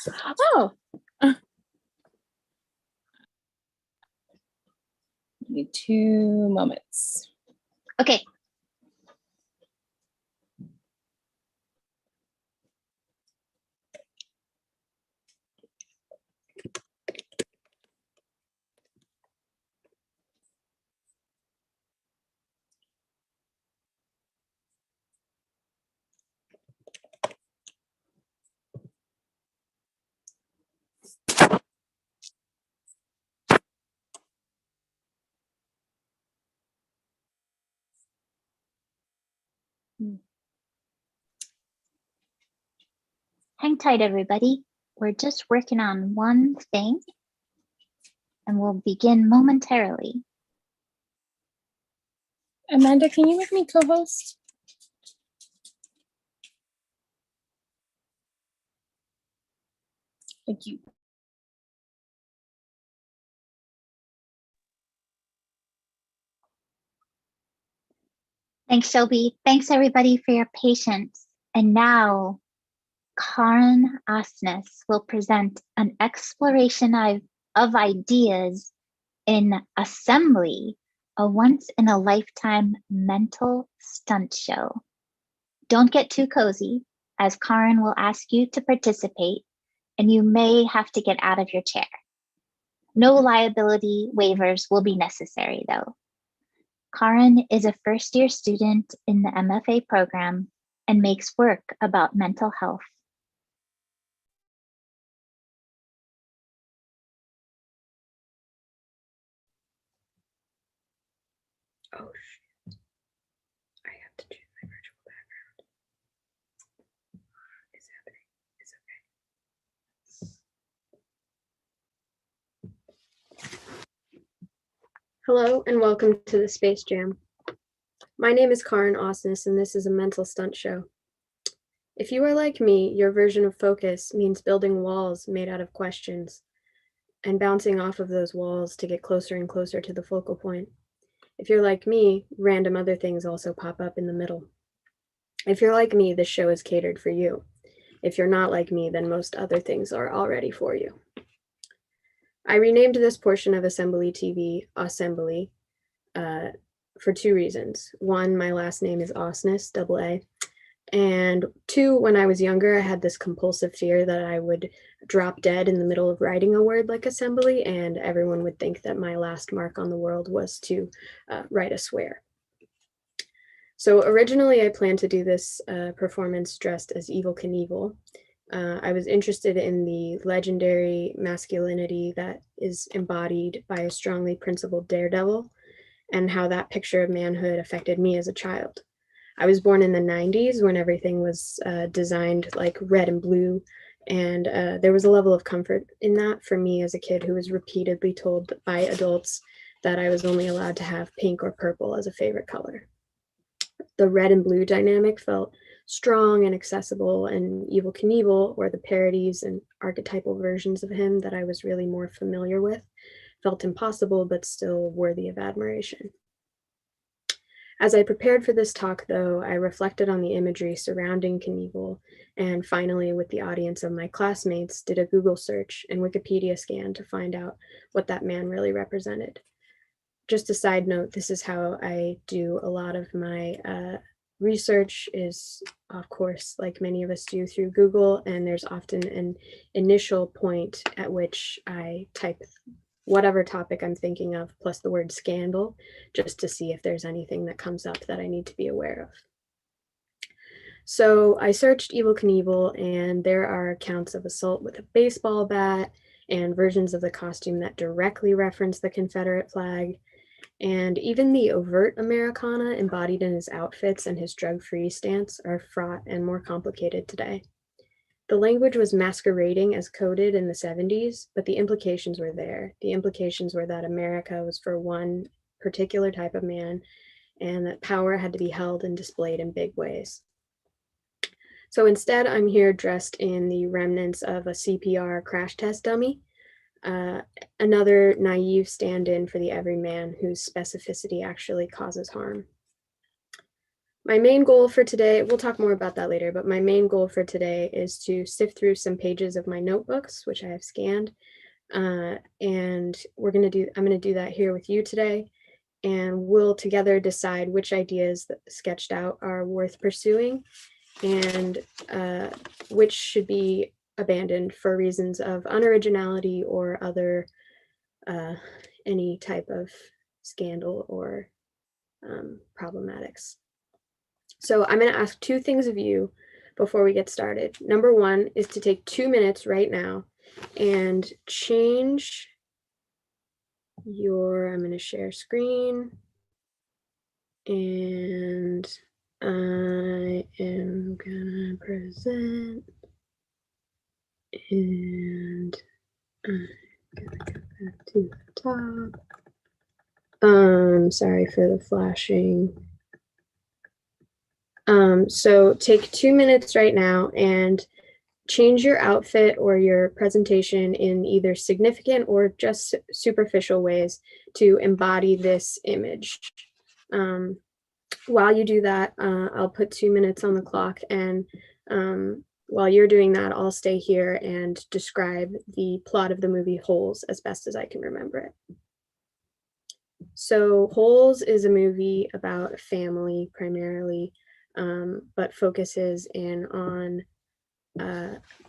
Oh. Give me 2 moments. Okay. Hang tight, everybody. We're just working on one thing, and we'll begin momentarily. Amanda, can you make me co-host? Thank you. Thanks, Shelby. Thanks, everybody, for your patience. And now, Caryn Aasness will present an exploration of ideas in Aasembly, a once-in-a-lifetime mental stunt show. Don't get too cozy, as Caryn will ask you to participate, and you may have to get out of your chair. No liability waivers will be necessary, though. Caryn is a first-year student in the MFA program and makes work about mental health. Oh, shit. I have to choose my virtual background. It's happening. It's okay. Hello and welcome to the Space Jam. My name is Caryn Aasness and this is a mental stunt show. If you are like me, your version of focus means building walls made out of questions and bouncing off of those walls to get closer and closer to the focal point. If you're like me, random other things also pop up in the middle. If you're like me, this show is catered for you. If you're not like me, then most other things are already for you. I renamed this portion of Aasembly TV Aasembly for 2 reasons. 1, my last name is Aasness, double A. And 2, when I was younger, I had this compulsive fear that I would drop dead in the middle of writing a word like assembly, and everyone would think that my last mark on the world was to write a swear. So originally I planned to do this performance dressed as Evel Knievel. I was interested in the legendary masculinity that is embodied by a strongly principled daredevil and how that picture of manhood affected me as a child. I was born in the 90s when everything was designed like red and blue, and there was a level of comfort in that for me as a kid who was repeatedly told by adults that I was only allowed to have pink or purple as a favorite color. The red and blue dynamic felt strong and accessible, and Evel Knievel, or the parodies and archetypal versions of him that I was really more familiar with, felt impossible but still worthy of admiration. As I prepared for this talk, though, I reflected on the imagery surrounding Knievel, and finally, with the audience of my classmates, did a Google search and Wikipedia scan to find out what that man really represented. Just a side note, this is how I do a lot of my research is, of course, like many of us do, through Google, and there's often an initial point at which I type whatever topic I'm thinking of, plus the word scandal, just to see if there's anything that comes up that I need to be aware of. So I searched Evel Knievel, and there are accounts of assault with a baseball bat and versions of the costume that directly reference the Confederate flag. And even the overt Americana embodied in his outfits and his drug-free stance are fraught and more complicated today. The language was masquerading as coded in the 70s, but the implications were there. The implications were that America was for one particular type of man, and that power had to be held and displayed in big ways. So instead, I'm here dressed in the remnants of a CPR crash test dummy, another naive stand-in for the everyman whose specificity actually causes harm. My main goal for today, we'll talk more about that later, but my main goal for today is to sift through some pages of my notebooks, which I have scanned. And I'm going to do that here with you today. And we'll together decide which ideas that sketched out are worth pursuing and which should be abandoned for reasons of unoriginality or other any type of scandal or problematics. So I'm going to ask two things of you before we get started. Number one is to take 2 minutes right now and change I'm going to share screen, and I am going to present, and I'm going to go back to the top. Sorry for the flashing. So take 2 minutes right now and change your outfit or your presentation in either significant or just superficial ways to embody this image. While you do that, I'll put 2 minutes on the clock, and while you're doing that, I'll stay here and describe the plot of the movie Holes as best as I can remember it. So Holes is a movie about a family primarily, but focuses in on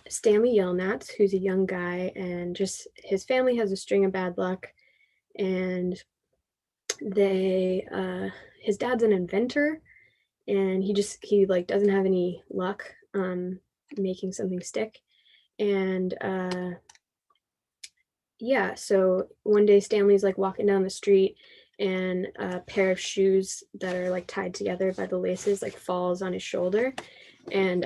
Stanley Yelnats, who's a young guy, and just his family has a string of bad luck, and his dad's an inventor, and he like doesn't have any luck making something stick, and yeah, so one day Stanley's like walking down the street, and a pair of shoes that are like tied together by the laces like falls on his shoulder, and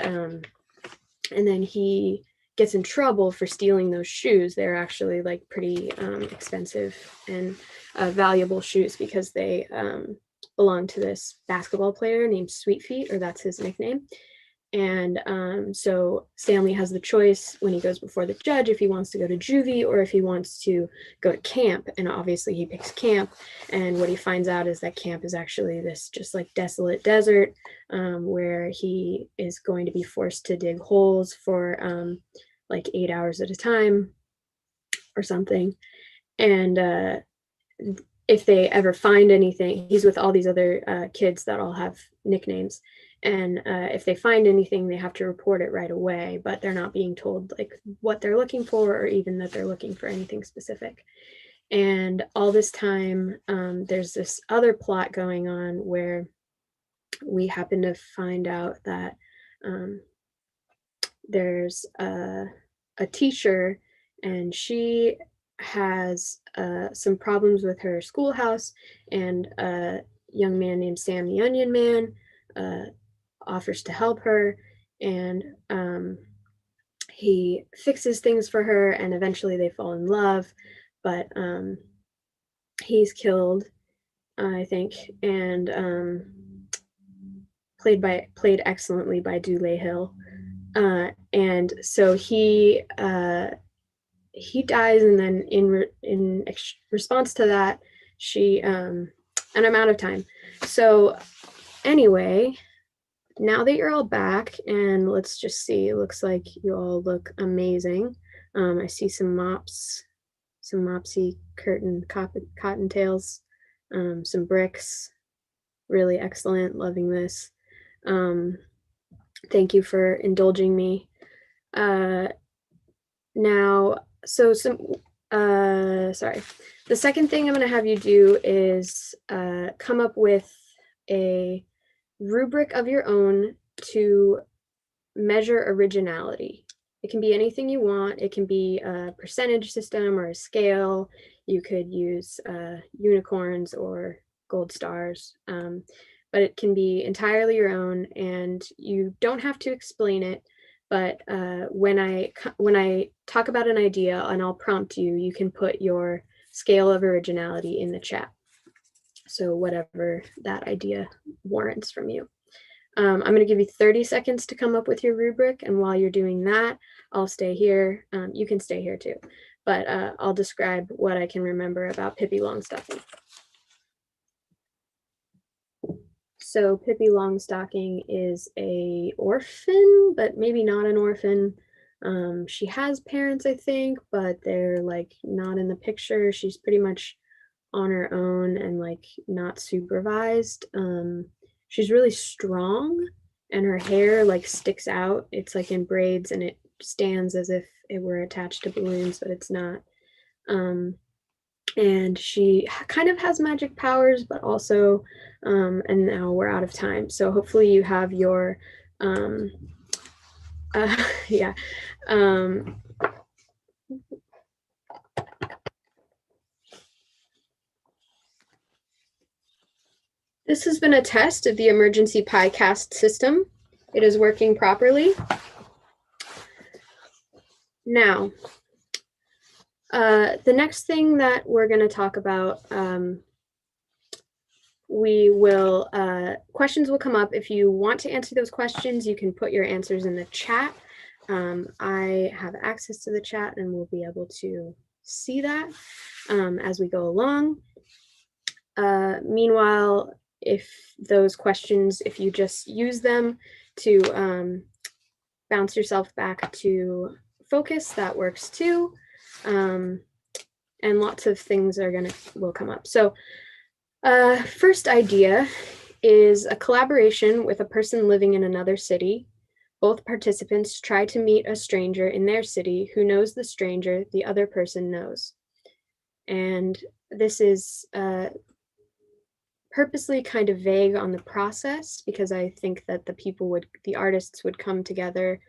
then he gets in trouble for stealing those shoes. They're actually like pretty expensive and valuable shoes because they belong to this basketball player named Sweet Feet, or that's his nickname. And so Stanley has the choice when he goes before the judge if he wants to go to juvie or if he wants to go to camp. And obviously he picks camp. And what he finds out is that camp is actually this just like desolate desert where he is going to be forced to dig holes for like 8 hours at a time or something. And if they ever find anything, he's with all these other kids that all have nicknames. And if they find anything, they have to report it right away, but they're not being told like what they're looking for or even that they're looking for anything specific. And all this time, there's this other plot going on where we happen to find out that there's a teacher, and she has some problems with her schoolhouse, and a young man named Sam the Onion Man offers to help her, and he fixes things for her, and eventually they fall in love, but he's killed, I think, and played excellently by Dule Hill, and so he dies, and then in response to that, she and I'm out of time. So anyway, now that you're all back, and let's just see, it looks like you all look amazing. I see some mops, some mopsy curtain cottontails, some bricks, really excellent, loving this. Thank you for indulging me. Now, so sorry. The second thing I'm going to have you do is come up with a rubric of your own to measure originality. It can be anything you want. It can be a percentage system or a scale. You could use unicorns or gold stars, but it can be entirely your own, and you don't have to explain it. But when I talk about an idea and I'll prompt you, you can put your scale of originality in the chat. So whatever that idea warrants from you. I'm going to give you 30 seconds to come up with your rubric. And while you're doing that, I'll stay here. You can stay here too, but I'll describe what I can remember about Pippi Longstocking. So Pippi Longstocking is a orphan, but maybe not an orphan. She has parents, I think, but they're like not in the picture. She's pretty much on her own and like not supervised. She's really strong and her hair like sticks out. It's like in braids and it stands as if it were attached to balloons, but it's not. And she kind of has magic powers, but also, and now we're out of time. So hopefully you have your, yeah. This has been a test of the emergency PieCast system. It is working properly. Now, the next thing that we're going to talk about, questions will come up. If you want to answer those questions, you can put your answers in the chat. I have access to the chat and we'll be able to see that as we go along. Meanwhile, if those questions, if you just use them to bounce yourself back to focus, that works too. And lots of things will come up. So first idea is a collaboration with a person living in another city. Both participants try to meet a stranger in their city who knows the stranger the other person knows. And this is purposely kind of vague on the process because I think that the artists would come together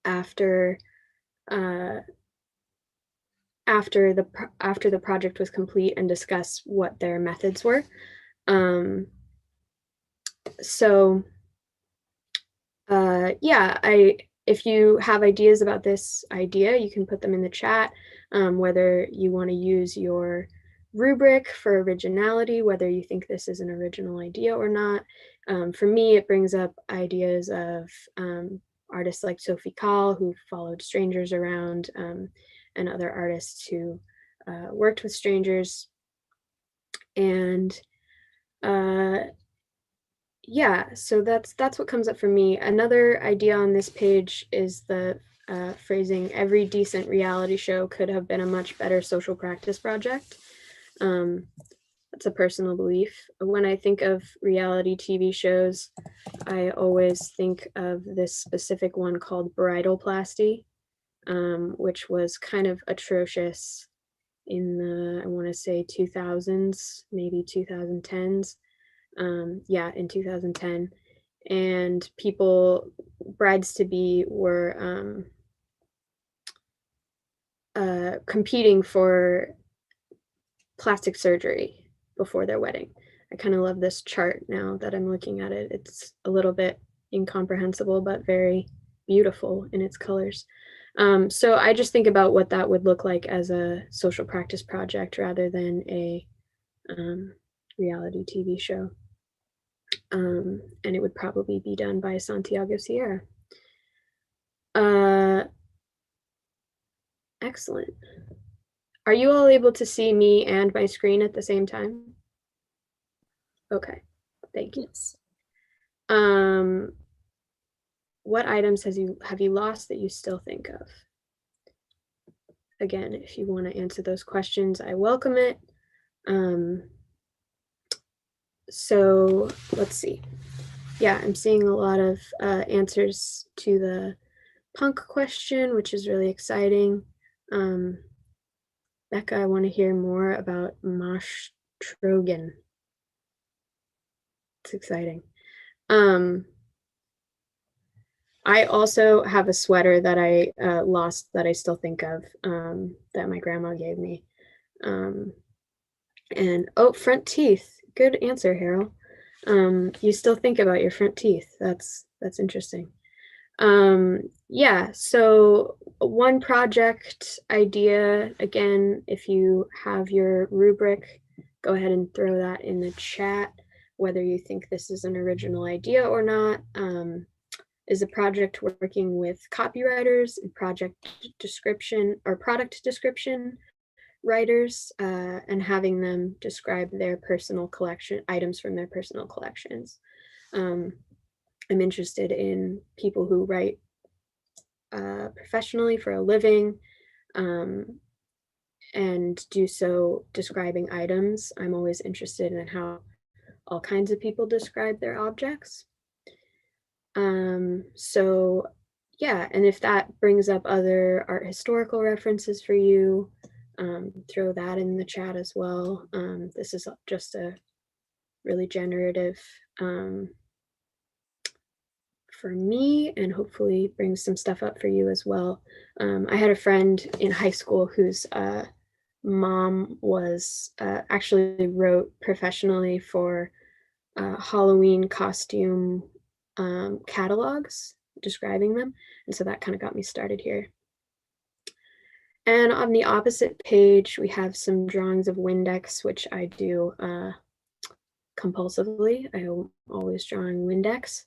after the project was complete and discuss what their methods were. If you have ideas about this idea, you can put them in the chat, whether you want to use your rubric for originality, whether you think this is an original idea or not. For me, it brings up ideas of artists like Sophie Calle, who followed strangers around, and other artists who worked with strangers. And so that's what comes up for me. Another idea on this page is the phrasing, every decent reality show could have been a much better social practice project. That's a personal belief. When I think of reality TV shows, I always think of this specific one called Bridalplasty, which was kind of atrocious in the, I want to say 2000s, maybe 2010s. In 2010. And brides-to-be were competing for plastic surgery before their wedding. I kind of love this chart now that I'm looking at it. It's a little bit incomprehensible, but very beautiful in its colors. So I just think about what that would look like as a social practice project rather than a reality TV show. And it would probably be done by Santiago Sierra. Excellent. Are you all able to see me and my screen at the same time? Okay, thank you. Yes. What items have you lost that you still think of? Again, if you want to answer those questions, I welcome it. So let's see. Yeah, I'm seeing a lot of answers to the punk question, which is really exciting. Becca, I want to hear more about Mosh Trogan. It's exciting. I also have a sweater that I lost that I still think of, that my grandma gave me. And front teeth. Good answer, Harold. You still think about your front teeth. That's interesting. So one project idea, again, if you have your rubric, go ahead and throw that in the chat, whether you think this is an original idea or not. Is a project working with copywriters and project description or product description, writers and having them describe their personal collection, items from their personal collections. I'm interested in people who write professionally for a living and do so describing items. I'm always interested in how all kinds of people describe their objects. So yeah, and if that brings up other art historical references for you, throw that in the chat as well. This is just a really generative for me, and hopefully bring some stuff up for you as well. I had a friend in high school whose mom was actually wrote professionally for Halloween costume catalogs describing them, and so that kind of got me started here. And on the opposite page, we have some drawings of Windex, which I do compulsively. I'm always drawing Windex.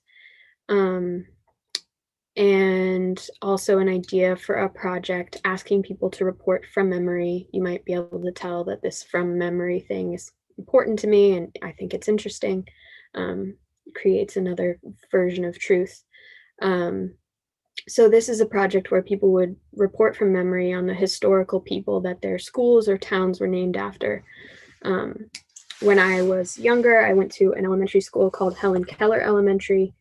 And also an idea for a project asking people to report from memory. You might be able to tell that this from memory thing is important to me, and I think it's interesting. Creates another version of truth. So this is a project where people would report from memory on the historical people that their schools or towns were named after. When I was younger, I went to an elementary school called Helen Keller Elementary.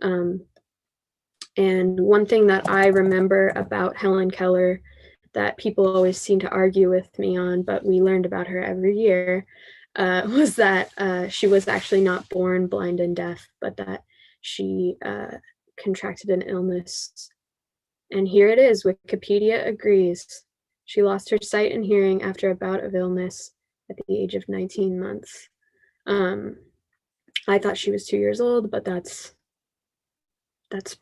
And one thing that I remember about Helen Keller that people always seem to argue with me on, but we learned about her every year, was that she was actually not born blind and deaf, but that she contracted an illness. And here it is, Wikipedia agrees. She lost her sight and hearing after a bout of illness at the age of 19 months. I thought she was 2 years old, but that's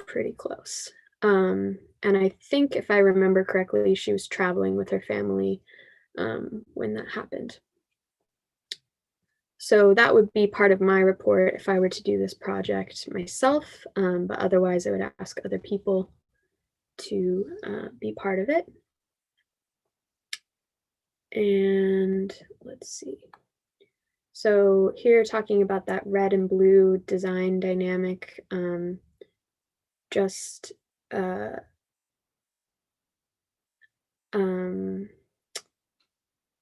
pretty close. And I think if I remember correctly, she was traveling with her family when that happened. So that would be part of my report if I were to do this project myself, but otherwise I would ask other people to be part of it. And let's see. So here talking about that red and blue design dynamic, just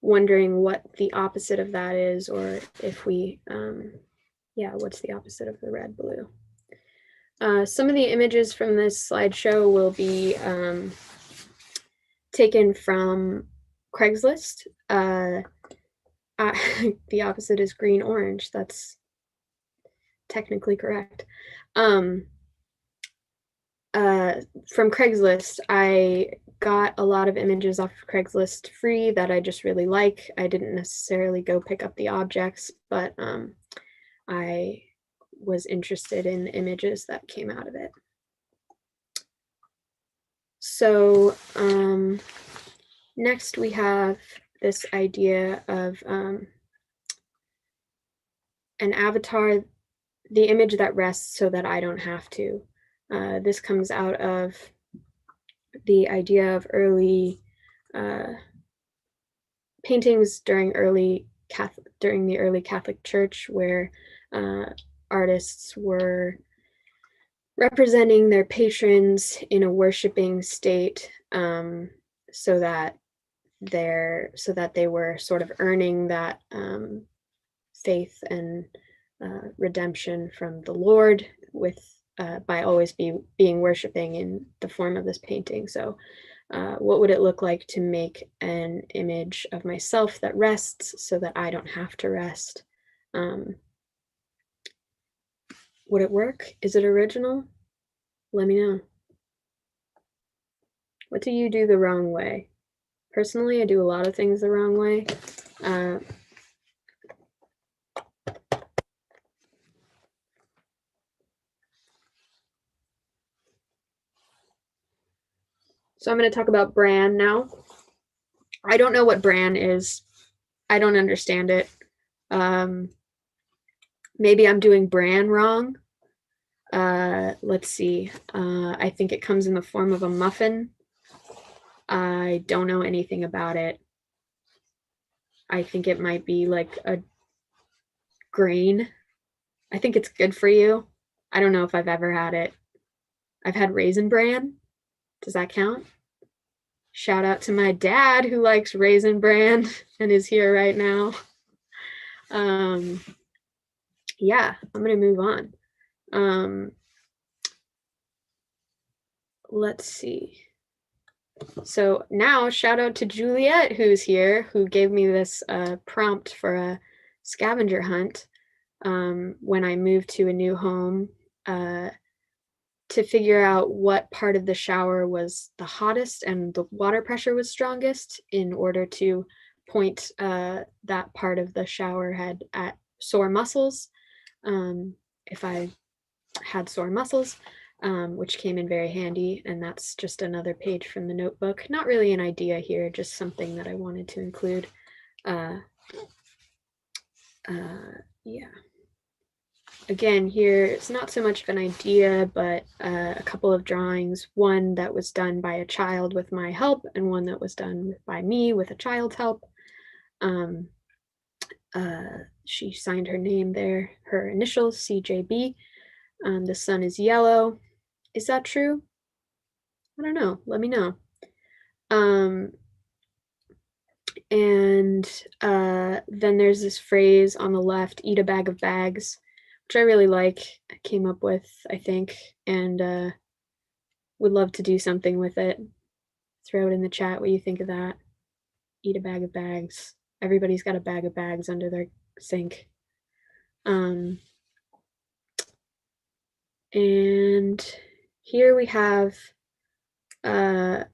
wondering what the opposite of that is, or if we, yeah, what's the opposite of the red blue? Some of the images from this slideshow will be taken from Craigslist. The opposite is green orange. That's technically correct. From Craigslist, I got a lot of images off of Craigslist free that I just really like. I didn't necessarily go pick up the objects, but I was interested in the images that came out of it. So next we have this idea of an avatar, the image that rests so that I don't have to. This comes out of the idea of early paintings during the early Catholic Church, where artists were representing their patrons in a worshiping state, so that they were sort of earning that faith and redemption from the Lord with by always being worshiping in the form of this painting. So what would it look like to make an image of myself that rests so that I don't have to rest? Would it work? Is it original? Let me know. What do you do the wrong way? Personally, I do a lot of things the wrong way. So I'm going to talk about Bran now. I don't know what Bran is. I don't understand it. Maybe I'm doing Bran wrong. Let's see. I think it comes in the form of a muffin. I don't know anything about it. I think it might be like a grain. I think it's good for you. I don't know if I've ever had it. I've had Raisin Bran. Does that count? Shout out to my dad who likes Raisin Bran and is here right now. Yeah, I'm gonna move on. Let's see. So now shout out to Juliet who's here, who gave me this prompt for a scavenger hunt when I moved to a new home to figure out what part of the shower was the hottest and the water pressure was strongest in order to point that part of the shower head at sore muscles. If I had sore muscles, which came in very handy, and that's just another page from the notebook. Not really an idea here, just something that I wanted to include. Yeah. Again, here it's not so much of an idea, but a couple of drawings, one that was done by a child with my help and one that was done by me with a child's help. She signed her name there, her initials, CJB. The sun is yellow. Is that true? I don't know. Let me know. And then there's this phrase on the left, eat a bag of bags, which I really like. I came up with, I think, and would love to do something with it. Throw it in the chat what you think of that. Eat a bag of bags. Everybody's got a bag of bags under their sink. And here we have a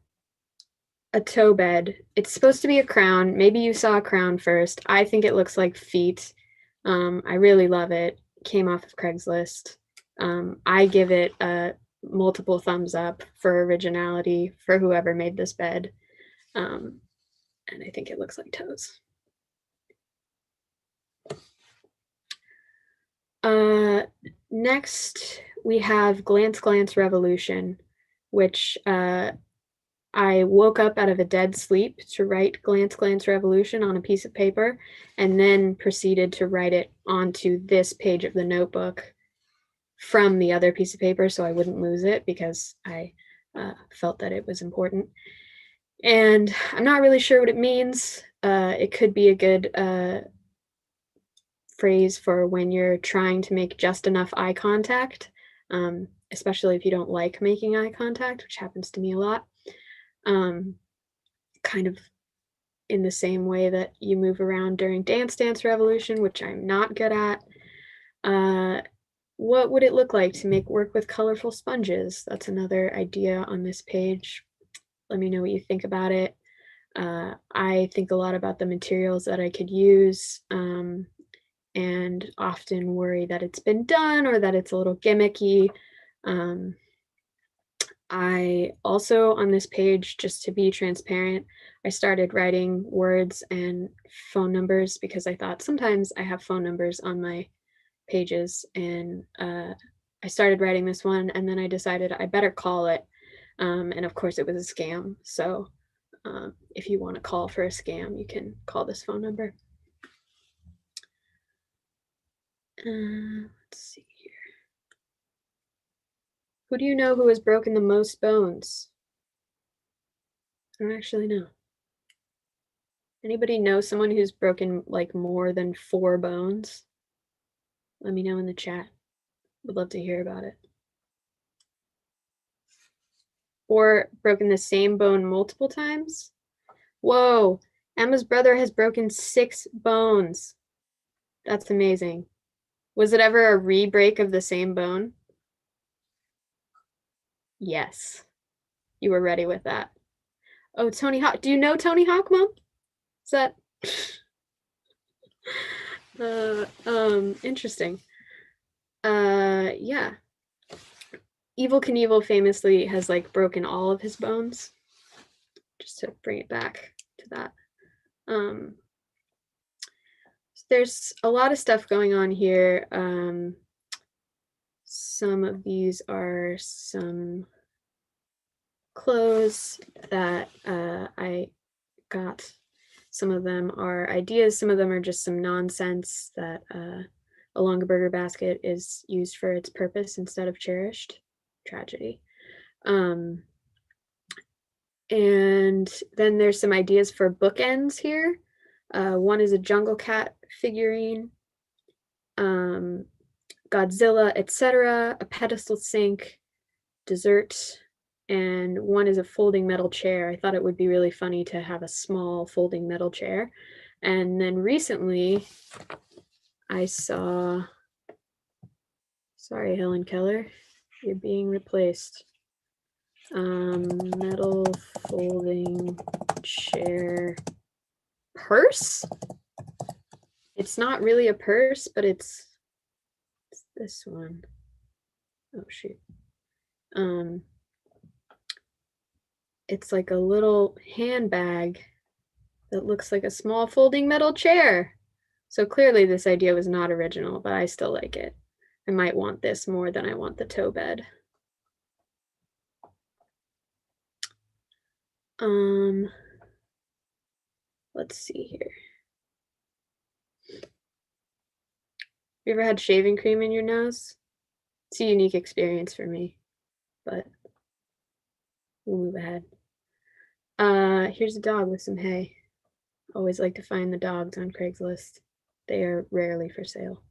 toe bed. It's supposed to be a crown. Maybe you saw a crown first. I think it looks like feet. I really love it. Came off of Craigslist. I give it a multiple thumbs up for originality for whoever made this bed. And I think it looks like toes. Next, we have Glance Glance Revolution, which I woke up out of a dead sleep to write Glance Glance Revolution on a piece of paper, and then proceeded to write it onto this page of the notebook from the other piece of paper so I wouldn't lose it, because I felt that it was important. And I'm not really sure what it means. It could be a good phrase for when you're trying to make just enough eye contact, especially if you don't like making eye contact, which happens to me a lot. Kind of in the same way that you move around during Dance Dance Revolution, which I'm not good at. What would it look like to make work with colorful sponges? That's another idea on this page. Let me know what you think about it. I think a lot about the materials that I could use, and often worry that it's been done or that it's a little gimmicky. I also, on this page, just to be transparent, I started writing words and phone numbers because I thought sometimes I have phone numbers on my pages, and I started writing this one, and then I decided I better call it. And of course it was a scam. So if you want to call for a scam, you can call this phone number. Let's see here. Who do you know who has broken the most bones? I don't actually know. Anybody know someone who's broken like more than 4 bones? Let me know in the chat. Would love to hear about it. Or broken the same bone multiple times? Whoa, Emma's brother has broken 6 bones. That's amazing. Was it ever a re-break of the same bone? Yes. You were ready with that. Oh, Tony Hawk. Do you know Tony Hawk, Mom? Is that interesting. Yeah. Evel Knievel famously has like broken all of his bones. Just to bring it back to that. There's a lot of stuff going on here. Some of these are some clothes that I got Some of them are ideas, some of them are just some nonsense that a longer burger basket is used for its purpose instead of cherished. Tragedy. And then there's some ideas for bookends here. One is a jungle cat figurine, Godzilla, etc., a pedestal sink, dessert, and one is a folding metal chair. I thought it would be really funny to have a small folding metal chair. And then recently I saw, sorry, Helen Keller, you're being replaced. Metal folding chair purse. It's not really a purse, but it's this one. Oh shoot. It's like a little handbag that looks like a small folding metal chair. So clearly this idea was not original, but I still like it. I might want this more than I want the toe bed. Let's see here. You ever had shaving cream in your nose? It's a unique experience for me, but we'll move ahead. Here's a dog with some hay. Always like to find the dogs on Craigslist. They are rarely for sale.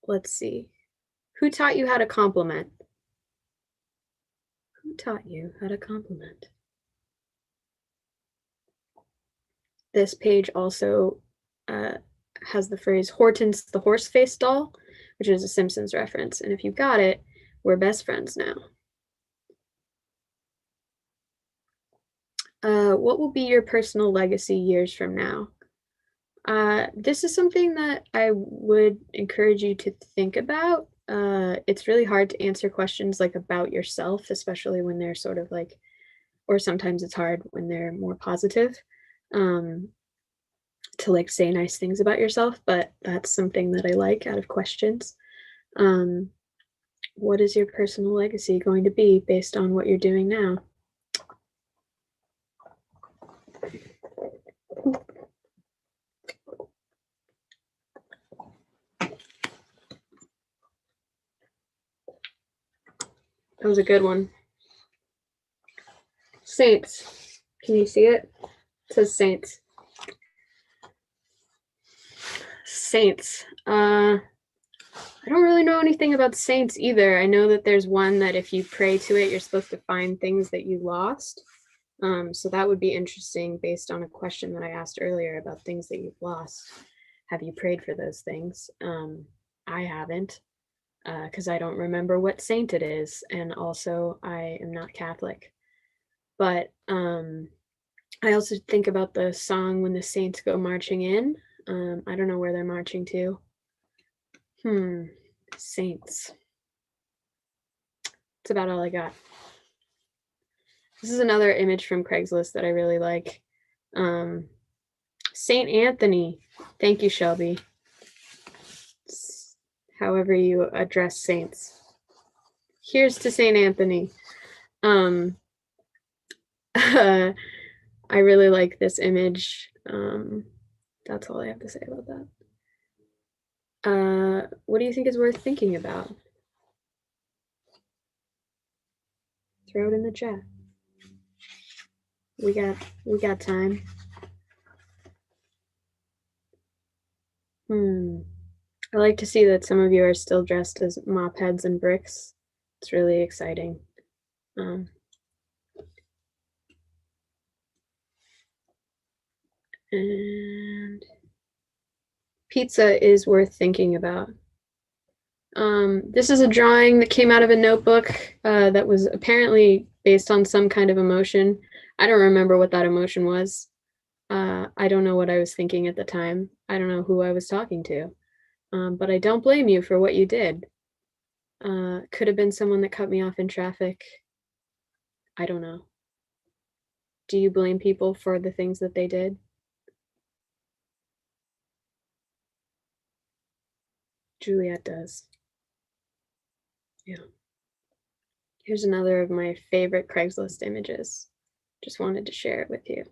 Let's see. Who taught you how to compliment? Who taught you how to compliment? This page also has the phrase Hortense the horse-faced doll, which is a Simpsons reference. And if you got it, we're best friends now. What will be your personal legacy years from now? This is something that I would encourage you to think about. It's really hard to answer questions like about yourself, especially when they're sort of like, or sometimes it's hard when they're more positive, to like say nice things about yourself, but that's something that I like out of questions. What is your personal legacy going to be based on what you're doing now? That was a good one. Saints. Can you see it? It says Saints. Saints. I don't really know anything about saints either. I know that there's one that if you pray to it, you're supposed to find things that you lost. So that would be interesting based on a question that I asked earlier about things that you've lost. Have you prayed for those things? I haven't, because I don't remember what saint it is. And also I am not Catholic. But I also think about the song When the Saints Go Marching In. I don't know where they're marching to. Saints. That's about all I got. This is another image from Craigslist that I really like. Saint Anthony. Thank you, Shelby. However you address saints. Here's to Saint Anthony. I really like this image. That's all I have to say about that. What do you think is worth thinking about? Throw it in the chat. We got time. I like to see that some of you are still dressed as mop heads and bricks. It's really exciting. And pizza is worth thinking about. This is a drawing that came out of a notebook that was apparently based on some kind of emotion. I don't remember what that emotion was. I don't know what I was thinking at the time. I don't know who I was talking to. But I don't blame you for what you did. Could have been someone that cut me off in traffic. I don't know. Do you blame people for the things that they did? Juliet does. Yeah. Here's another of my favorite Craigslist images. just wanted to share it with you.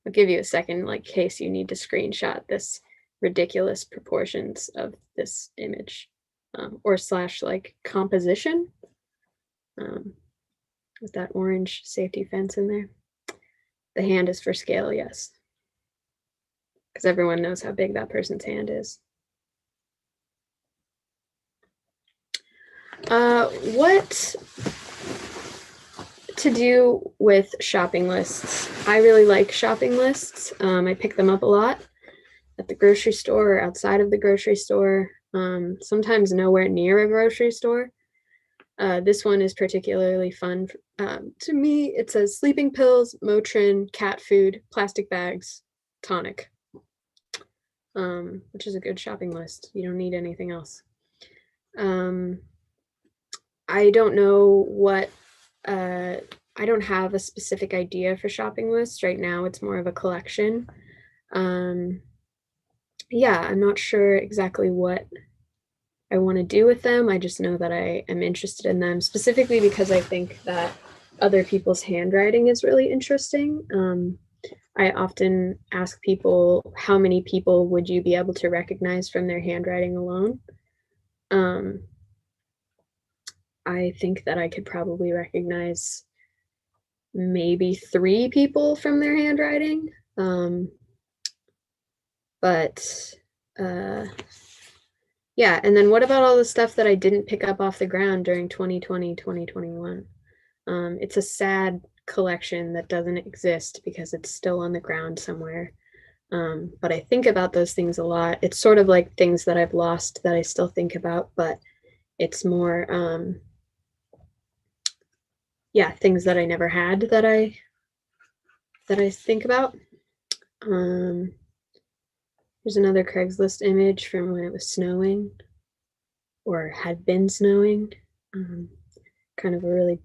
I'll give you a second, like, in case you need to screenshot this ridiculous proportions of this image, or slash like composition, with that orange safety fence in there. The hand is for scale, yes, because everyone knows how big that person's hand is. What to do with shopping lists? I really like shopping lists. I pick them up a lot at the grocery store or outside of the grocery store, sometimes nowhere near a grocery store. This one is particularly fun to me. It says sleeping pills, Motrin, cat food, plastic bags, tonic, which is a good shopping list. You don't need anything else. I don't know what, I don't have a specific idea for shopping lists right now. It's more of a collection. Yeah, I'm not sure exactly what I want to do with them. I just know that I am interested in them, specifically because I think that other people's handwriting is really interesting. I often ask people, how many people would you be able to recognize from their handwriting alone? I think that I could probably recognize maybe 3 people from their handwriting. Yeah, and then what about all the stuff that I didn't pick up off the ground during 2020, 2021? It's a sad collection that doesn't exist because it's still on the ground somewhere. But I think about those things a lot. It's sort of like things that I've lost that I still think about, but it's more, yeah, things that I never had that I think about. Here's another Craigslist image from when it was snowing or had been snowing. Kind of a really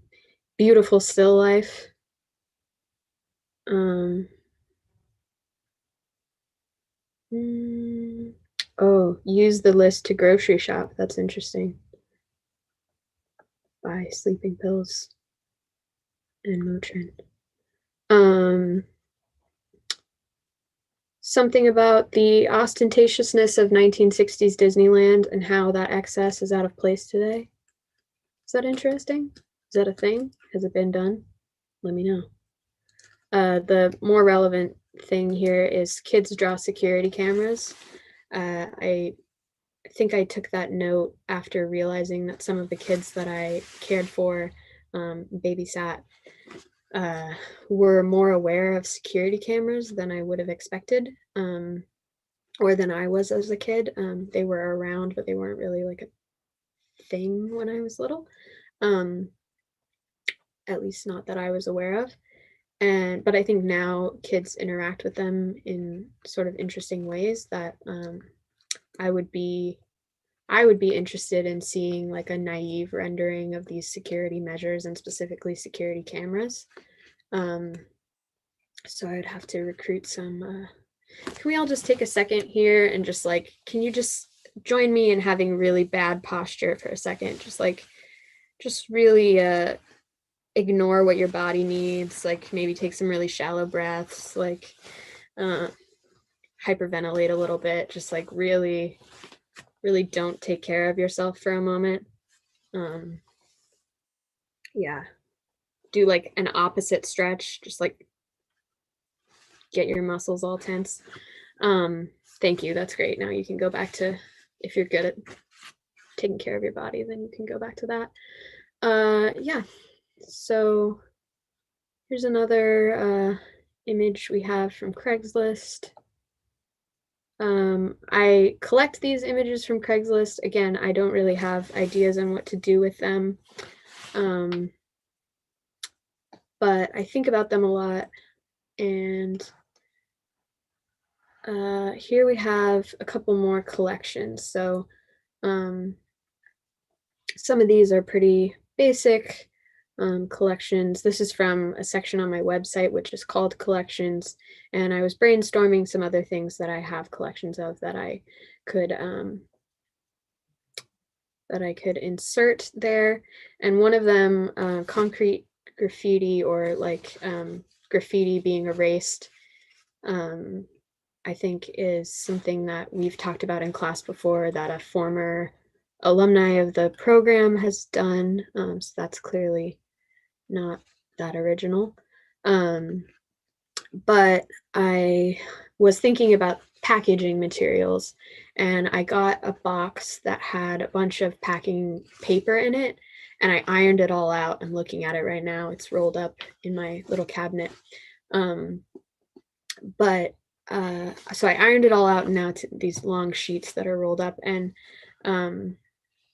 beautiful still life. Oh, use the list to grocery shop. That's interesting. Buy sleeping pills and Motrin. Something about the ostentatiousness of 1960s Disneyland and how that excess is out of place today. Is that interesting? Is that a thing? Has it been done? Let me know. The more relevant thing here is kids draw security cameras. I think I took that note after realizing that some of the kids that I cared for, babysat, were more aware of security cameras than I would have expected, or than I was as a kid. They were around, but they weren't really like a thing when I was little, at least not that I was aware of. But I think now kids interact with them in sort of interesting ways that I would be interested in seeing, like a naive rendering of these security measures and specifically security cameras. So I would have to recruit some. Can we all just take a second here and just like, can you just join me in having really bad posture for a second? Just really ignore what your body needs. Like maybe take some really shallow breaths, like hyperventilate a little bit. Just like really don't take care of yourself for a moment. Yeah, do like an opposite stretch, just like get your muscles all tense. Thank you, that's great. Now you can go back to, if you're good at taking care of your body, then you can go back to that. Yeah, so here's another image we have from Craigslist. I collect these images from Craigslist. Again, I don't really have ideas on what to do with them, but I think about them a lot. And here we have a couple more collections. So some of these are pretty basic collections. This is from a section on my website, which is called collections. And I was brainstorming some other things that I have collections of that I could insert there. And one of them, concrete graffiti, or like graffiti being erased, I think is something that we've talked about in class before, that a former alumni of the program has done. So that's clearly not that original. But I was thinking about packaging materials, and I got a box that had a bunch of packing paper in it, and I ironed it all out. I'm looking at it right now. It's rolled up in my little cabinet. So I ironed it all out, and now it's these long sheets that are rolled up, and I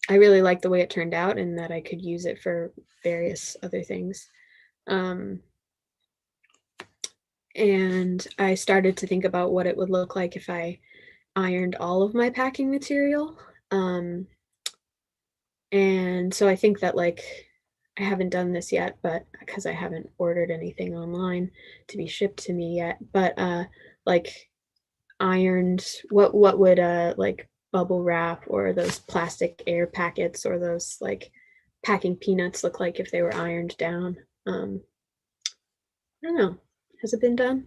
really like the way it turned out, and that I could use it for various other things. And I started to think about what it would look like if I ironed all of my packing material. And so I think that, like, I haven't done this yet, but because I haven't ordered anything online to be shipped to me yet, but like ironed, what would like bubble wrap or those plastic air packets or those like packing peanuts look like if they were ironed down? I don't know. Has it been done?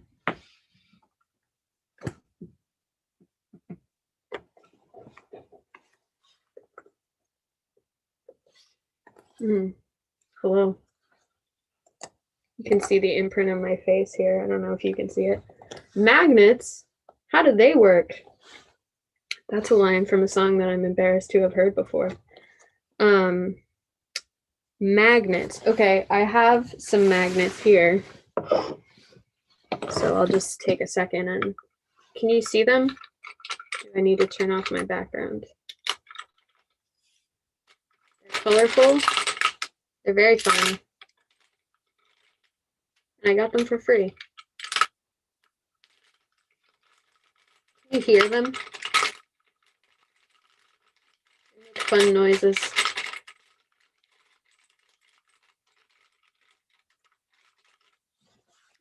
Hello. You can see the imprint on my face here. I don't know if you can see it. Magnets? How do they work? That's a line from a song that I'm embarrassed to have heard before. Magnets. Okay, I have some magnets here. So I'll just take a second and can you see them? Do I need to turn off my background? They're colorful. They're very fun. And I got them for free. Can you hear them? They make fun noises.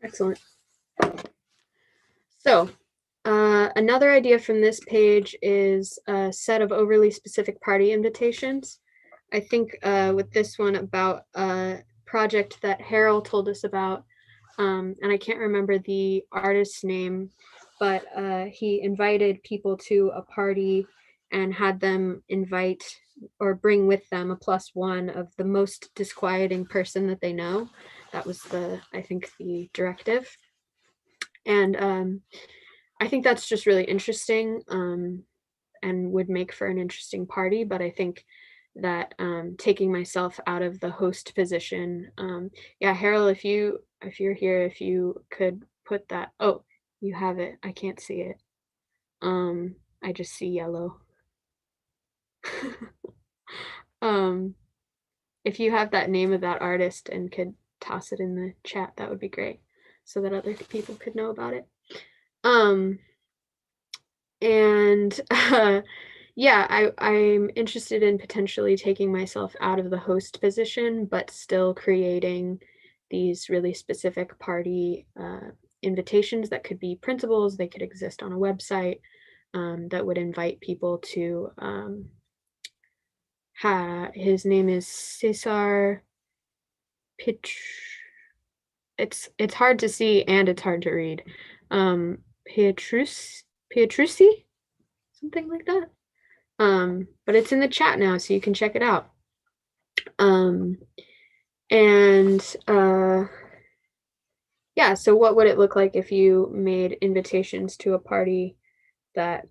Excellent. So, another idea from this page is a set of overly specific party invitations. I think with this one about a project that Harold told us about, and I can't remember the artist's name, but he invited people to a party and had them invite or bring with them a +1 of the most disquieting person that they know. That was I think the directive. And I think that's just really interesting and would make for an interesting party. But I think that taking myself out of the host position, yeah, Harold, if you're here, if you could put that. Oh, you have it. I can't see it. I just see yellow. If you have that name of that artist and could toss it in the chat, that would be great, so that other people could know about it. And yeah, I'm interested in potentially taking myself out of the host position, but still creating these really specific party invitations that could be printables. They could exist on a website that would invite people to. His name is Cesar Pitch. It's hard to see and it's hard to read. Pietrucci, something like that. But it's in the chat now, so you can check it out. Yeah, so what would it look like if you made invitations to a party that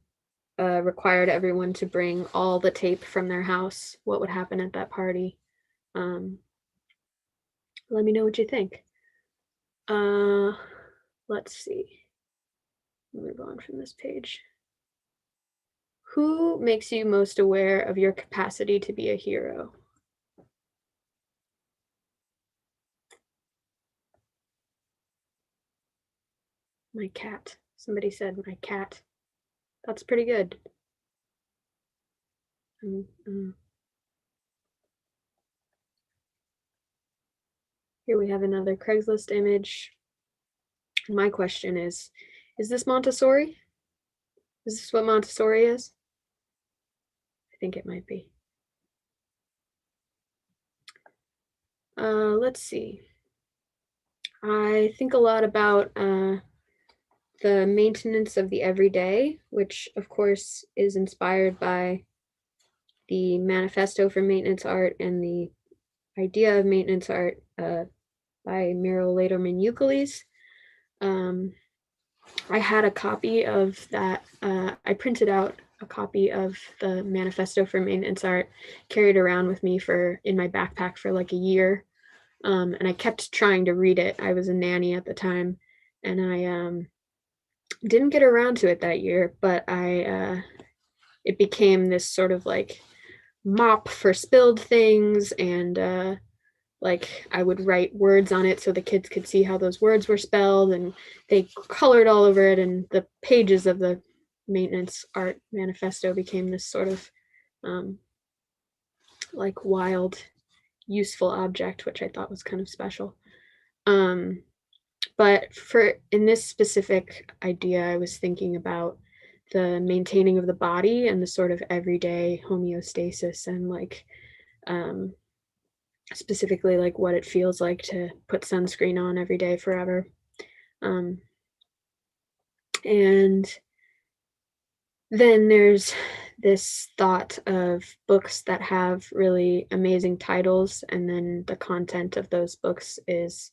required everyone to bring all the tape from their house? What would happen at that party? Let me know what you think. Let's see. Move on from this page. Who makes you most aware of your capacity to be a hero? My cat. Somebody said my cat. That's pretty good. Here we have another Craigslist image. My question is this Montessori? Is this what Montessori is? I think it might be. Let's see. I think a lot about the maintenance of the everyday, which of course is inspired by the Manifesto for Maintenance Art and the idea of maintenance art by Muriel Lederman Euclides. I had a copy of that. I printed out a copy of the Manifesto for Maintenance Art, carried around with me in my backpack for like a year. And I kept trying to read it. I was a nanny at the time, and I didn't get around to it that year, but it became this sort of like mop for spilled things, and like I would write words on it so the kids could see how those words were spelled, and they colored all over it, and the pages of the maintenance art manifesto became this sort of like wild, useful object, which I thought was kind of special. But in this specific idea, I was thinking about the maintaining of the body and the sort of everyday homeostasis, and like specifically like what it feels like to put sunscreen on every day forever. And then there's this thought of books that have really amazing titles, and then the content of those books is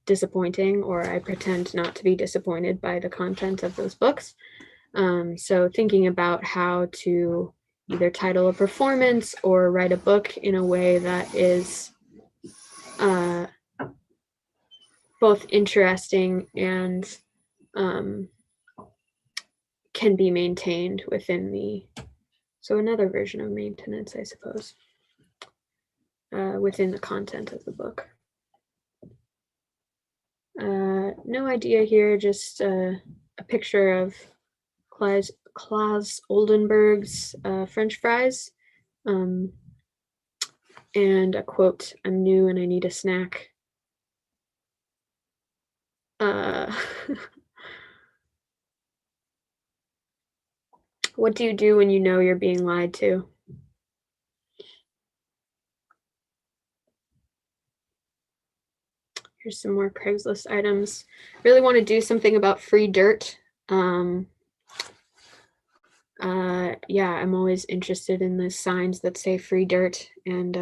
disappointing, or I pretend not to be disappointed by the content of those books. So thinking about how to either title a performance or write a book in a way that is both interesting and can be maintained within so another version of maintenance, I suppose, within the content of the book. No idea here, just a picture of Klaas Oldenburg's French fries, and a quote, "I'm new and I need a snack." What do you do when you know you're being lied to? Here's some more Craigslist items. Really want to do something about free dirt. Yeah, I'm always interested in the signs that say free dirt, and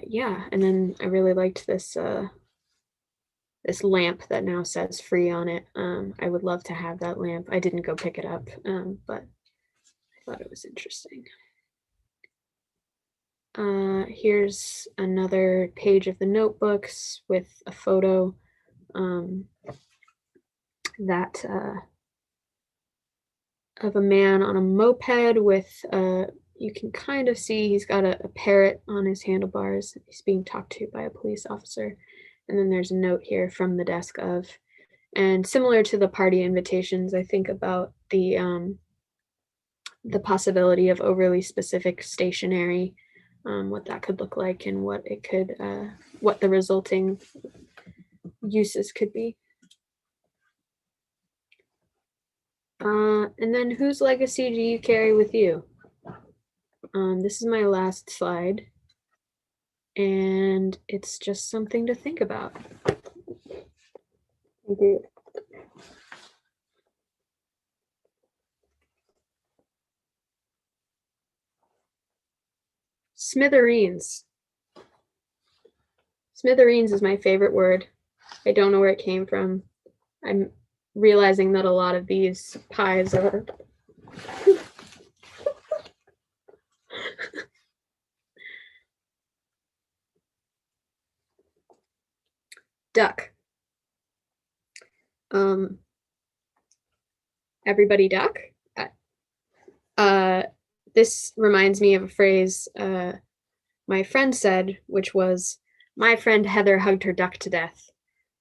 yeah, and then I really liked this this lamp that now says free on it. I would love to have that lamp. I didn't go pick it up, but I thought it was interesting. Here's another page of the notebooks with a photo that of a man on a moped with you can kind of see he's got a parrot on his handlebars. He's being talked to by a police officer. And then there's a note here from the desk of, and similar to the party invitations, I think about the possibility of overly specific stationery, what that could look like, and what it could, what the resulting uses could be. And then whose legacy do you carry with you? This is my last slide, and it's just something to think about. Thank you. Smithereens. Smithereens is my favorite word. I don't know where it came from. I'm realizing that a lot of these pies are duck. Everybody duck. This reminds me of a phrase my friend said, which was, "My friend Heather hugged her duck to death,"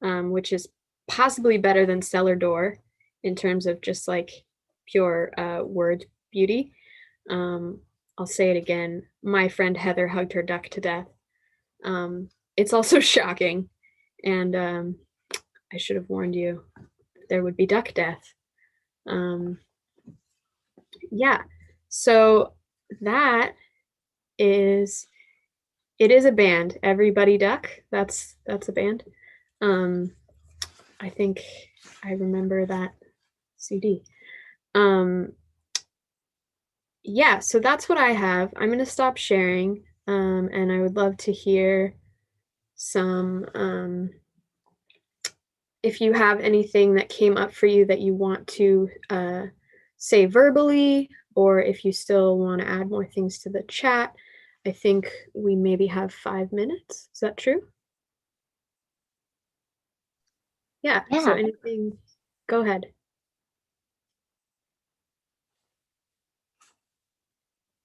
which is possibly better than cellar door in terms of just like pure word beauty. I'll say it again. My friend Heather hugged her duck to death. It's also shocking, and I should have warned you there would be duck death. Yeah, so that is It is a band. Everybody Duck. That's a band. I think I remember that CD. Yeah, so that's what I have. I'm gonna stop sharing, and I would love to hear some. If you have anything that came up for you that you want to say verbally, or if you still want to add more things to the chat. I think we maybe have 5 minutes. Is that true? Yeah. So anything, go ahead.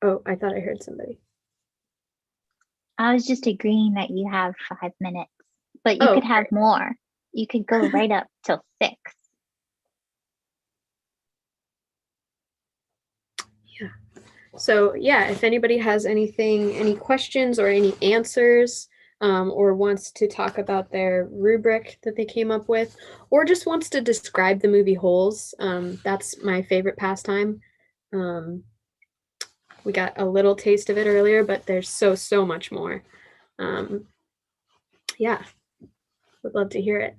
Oh, I thought I heard somebody. I was just agreeing that you have 5 minutes, but you could have more. You could go right up till 6. Yeah. So yeah, if anybody has anything, any questions or any answers, or wants to talk about their rubric that they came up with, or just wants to describe the movie Holes, that's my favorite pastime. We got a little taste of it earlier, but there's so much more. Yeah, would love to hear it.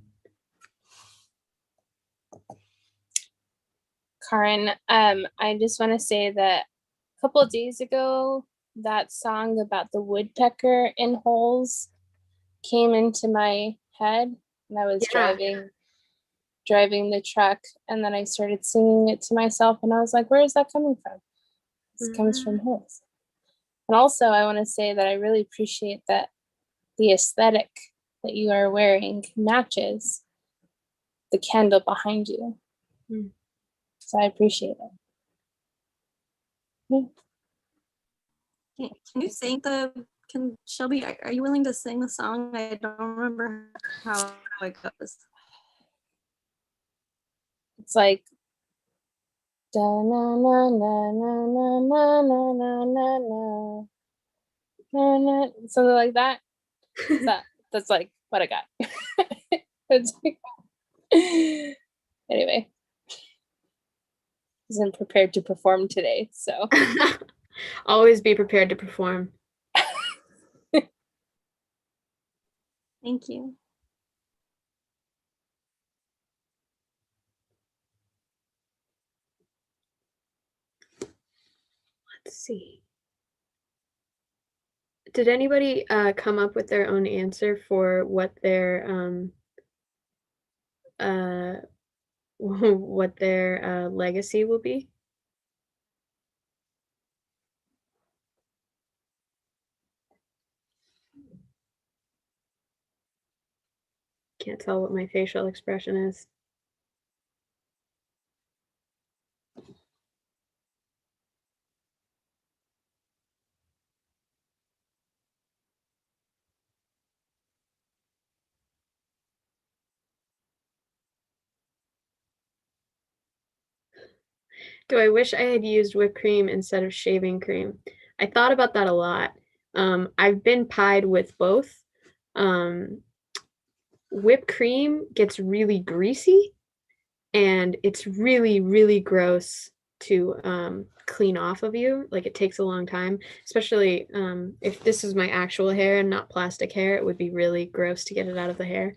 Caryn, I just want to say that a couple of days ago, that song about the woodpecker in holes came into my head, and I was driving the truck, and then I started singing it to myself, and I was like, where is that coming from? This comes from holes. And also, I want to say that I really appreciate that the aesthetic that you are wearing matches the candle behind you. So I appreciate it. Yeah. Can you sing Shelby, are you willing to sing the song? I don't remember how it goes. It's like da na na na na na na na na na na na, something like that. That's like what I got. It's like, anyway, wasn't prepared to perform today, so always be prepared to perform. Thank you. Let's see. Did anybody come up with their own answer for what their what their legacy will be? Can't tell what my facial expression is. Do I wish I had used whipped cream instead of shaving cream? I thought about that a lot. I've been pied with both. Whipped cream gets really greasy, and it's really gross to clean off of you. Like, it takes a long time, especially if this is my actual hair and not plastic hair. It would be really gross to get it out of the hair.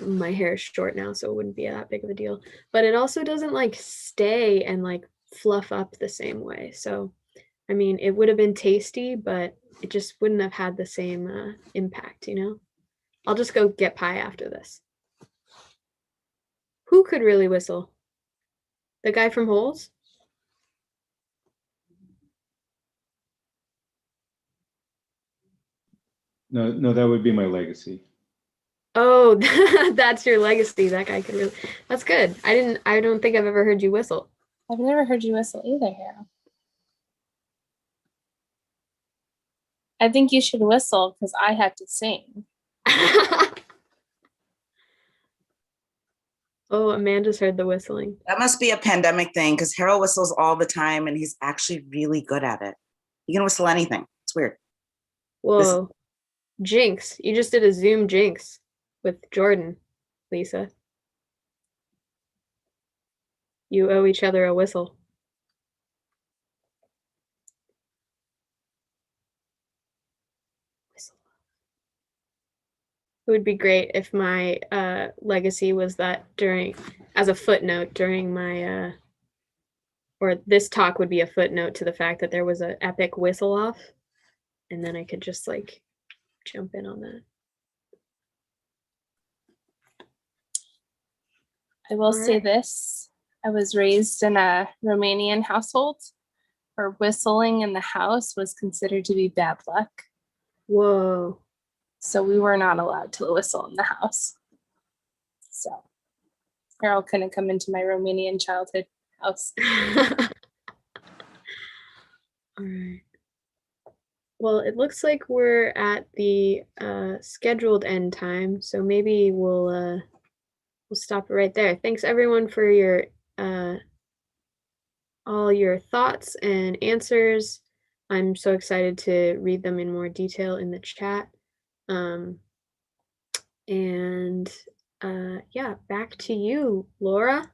My hair is short now, so it wouldn't be that big of a deal, but it also doesn't like stay and like fluff up the same way. So I mean, it would have been tasty, but it just wouldn't have had the same impact, you know. I'll just go get pie after this. Who could really whistle? The guy from Holes? No, that would be my legacy. Oh, that's your legacy. That guy could really. That's good. I don't think I've ever heard you whistle. I've never heard you whistle either, Hero. I think you should whistle because I had to sing. Oh, Amanda's heard the whistling. That must be a pandemic thing because Harold whistles all the time and he's actually really good at it. He can whistle anything. It's weird. Whoa. Jinx. You just did a Zoom jinx with Jordan, Lisa. You owe each other a whistle. It would be great if my legacy was that as a footnote during my, or this talk would be a footnote to the fact that there was an epic whistle off, and then I could just like jump in on that. I will say this. I was raised in a Romanian household where whistling in the house was considered to be bad luck. Whoa. So we were not allowed to whistle in the house. So Harold couldn't come into my Romanian childhood house. All right. Well, it looks like we're at the scheduled end time, so maybe we'll stop it right there. Thanks everyone for your all your thoughts and answers. I'm so excited to read them in more detail in the chat. And yeah, back to you, Laura.